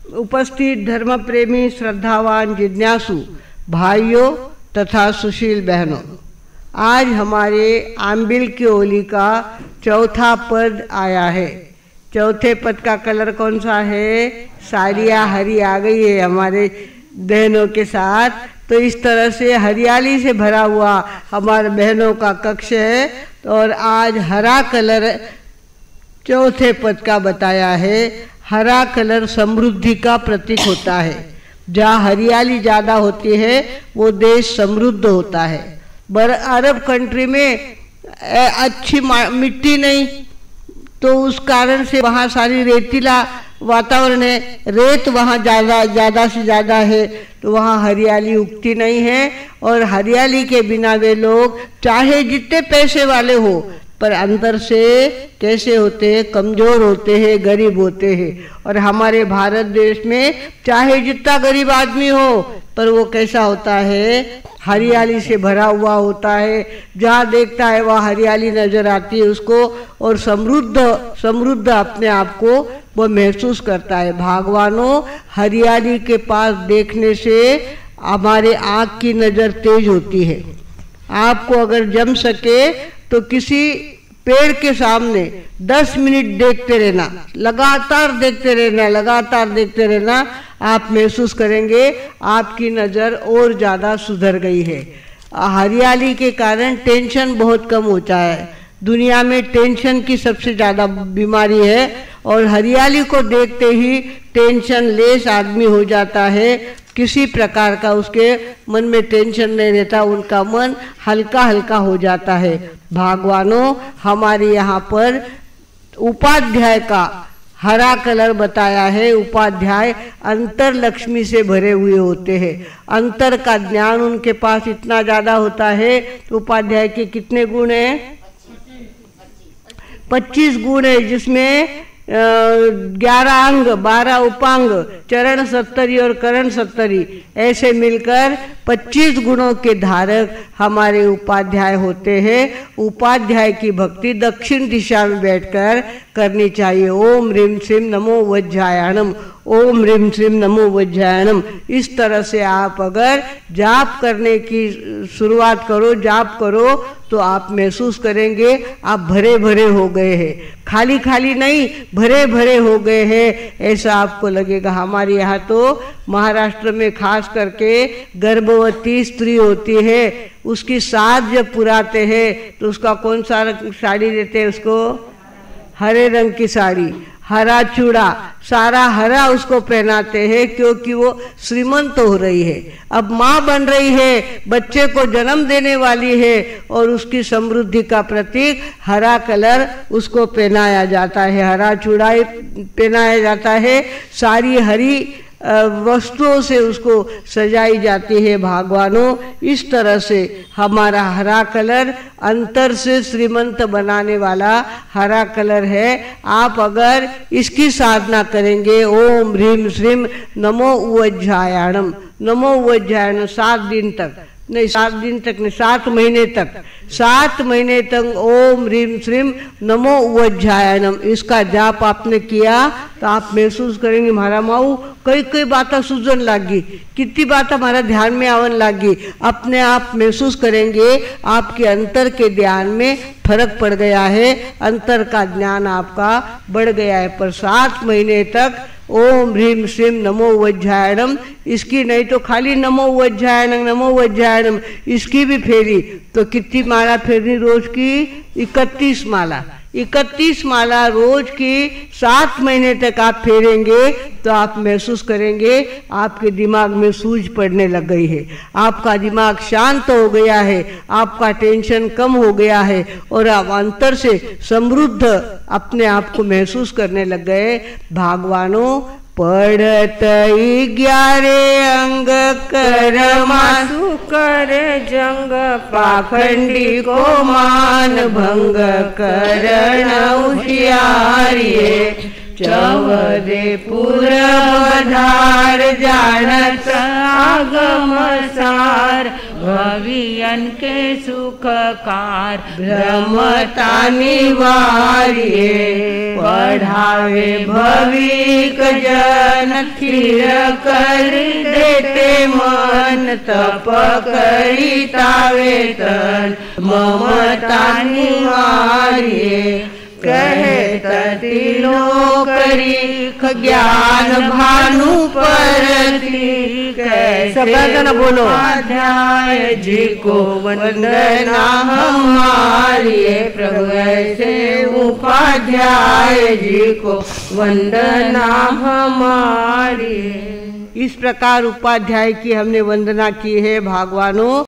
उपस्थित धर्म प्रेमी, श्रद्धावान, जिज्ञासु भाइयों तथा सुशील बहनों, आज हमारे आंबिल की होली का चौथा पद आया है। चौथे पद का कलर कौन सा है? साड़ियाँ हरी आ गई है हमारे बहनों के साथ। तो इस तरह से हरियाली से भरा हुआ हमारे बहनों का कक्ष है। और आज हरा कलर चौथे पद का बताया है। हरा कलर समृद्धि का प्रतीक होता है। जहाँ हरियाली ज़्यादा होती है वो देश समृद्ध होता है। अरब कंट्री में अच्छी मिट्टी नहीं, तो उस कारण से वहाँ सारी रेतीला वातावरण है, रेत वहाँ ज़्यादा से ज़्यादा है, तो वहाँ हरियाली उगती नहीं है। और हरियाली के बिना वे लोग चाहे जितने पैसे वाले हो, पर अंदर से कैसे होते हैं? कमज़ोर होते हैं, गरीब होते हैं। और हमारे भारत देश में चाहे जितना गरीब आदमी हो, पर वो कैसा होता है? हरियाली से भरा हुआ होता है। जहाँ देखता है वहाँ हरियाली नजर आती है उसको, और समृद्ध अपने आप को वो महसूस करता है। भगवानों, हरियाली के पास देखने से हमारे आँख की नज़र तेज होती है। आपको अगर जम सके तो किसी पेड़ के सामने 10 मिनट देखते रहना, लगातार देखते रहना, आप महसूस करेंगे आपकी नज़र और ज़्यादा सुधर गई है। हरियाली के कारण टेंशन बहुत कम होता है। दुनिया में टेंशन की सबसे ज़्यादा बीमारी है, और हरियाली को देखते ही टेंशन लेस आदमी हो जाता है। किसी प्रकार का उसके मन में टेंशन नहीं रहता, उनका मन हल्का हल्का हो जाता है। भगवानों, हमारे यहाँ पर उपाध्याय का हरा कलर बताया है। उपाध्याय अंतर लक्ष्मी से भरे हुए होते हैं। अंतर का ज्ञान उनके पास इतना ज़्यादा होता है। तो उपाध्याय के कितने गुण हैं? 25 गुण है, जिसमें 11 अंग, 12 उपांग, चरण 70 और करण 70, ऐसे मिलकर 25 गुणों के धारक हमारे उपाध्याय होते हैं। उपाध्याय की भक्ति दक्षिण दिशा में बैठकर करनी चाहिए। ओम ह्रीं श्रीं नमो वज्रायणम, ओम ह्रीं श्रीं नमो वज्रायणम। इस तरह से आप अगर जाप करने की शुरुआत करो, जाप करो, तो आप महसूस करेंगे आप भरे भरे हो गए हैं। खाली खाली नहीं, भरे भरे हो गए हैं, ऐसा आपको लगेगा। हमारे यहाँ तो महाराष्ट्र में खास करके गर्भवती स्त्री होती है, उसकी साथ जब पुराते हैं तो उसका कौन सा साड़ी देते हैं? उसको हरे रंग की साड़ी, हरा चूड़ा, सारा हरा उसको पहनाते हैं, क्योंकि वो श्रीमंत हो रही है। अब माँ बन रही है, बच्चे को जन्म देने वाली है, और उसकी समृद्धि का प्रतीक हरा कलर उसको पहनाया जाता है, हरा चूड़ा पहनाया जाता है। सारी हरी वस्तुओं से उसको सजाई जाती है। भगवानों, इस तरह से हमारा हरा कलर अंतर से श्रीमंत बनाने वाला हरा कलर है। आप अगर इसकी साधना करेंगे, ओम ह्रीं श्रीं नमो वज्रायणम, नमो वज्रायणम 7 दिन तक नहीं, 7 दिन तक नहीं, 7 महीने तक, 7 महीने तक ओम ह्रीं श्रीं नमो वज्रायणम इसका जाप आपने किया तो आप महसूस करेंगे हमारा माऊ कई बातें सूझन लागी, कितनी बात हमारा ध्यान में आवन लागी। अपने आप महसूस करेंगे आपके अंतर के ध्यान में फर्क पड़ गया है, अंतर का ज्ञान आपका बढ़ गया है। पर 7 महीने तक ओम ह्रीं श्रीं नमो वज्रायणम, इसकी नहीं तो खाली नमो वज्रायणम इसकी भी फेरी तो कितनी माला फेरनी रोज की? 31 माला। 31 माला रोज की 7 महीने तक आप फेरेंगे तो आप महसूस करेंगे आपके दिमाग में सूझ पड़ने लग गई है, आपका दिमाग शांत हो गया है, आपका टेंशन कम हो गया है और आप अंतर से समृद्ध अपने आप को महसूस करने लग गए। भगवानों, पढ़त 11 अंग करमासु कर जंग, पाखंडी को मान भंग करण होशियारिये, चवदे पूरब धार जानत आगम सार, भवियन के सुखकार ब्रह्मता निवार्ये। पढ़ावे भविक जन स्थिर कर देते मन तप करी तावे तन ममता निवार्ये। कहे तिलोकरी ज्ञान भानु परती कैसे बोलो अध्याय जी को वंदना हमारी। प्रभु ऐसे उपाध्याय जी को वंदना हमारी। इस प्रकार उपाध्याय की हमने वंदना की है भगवानों।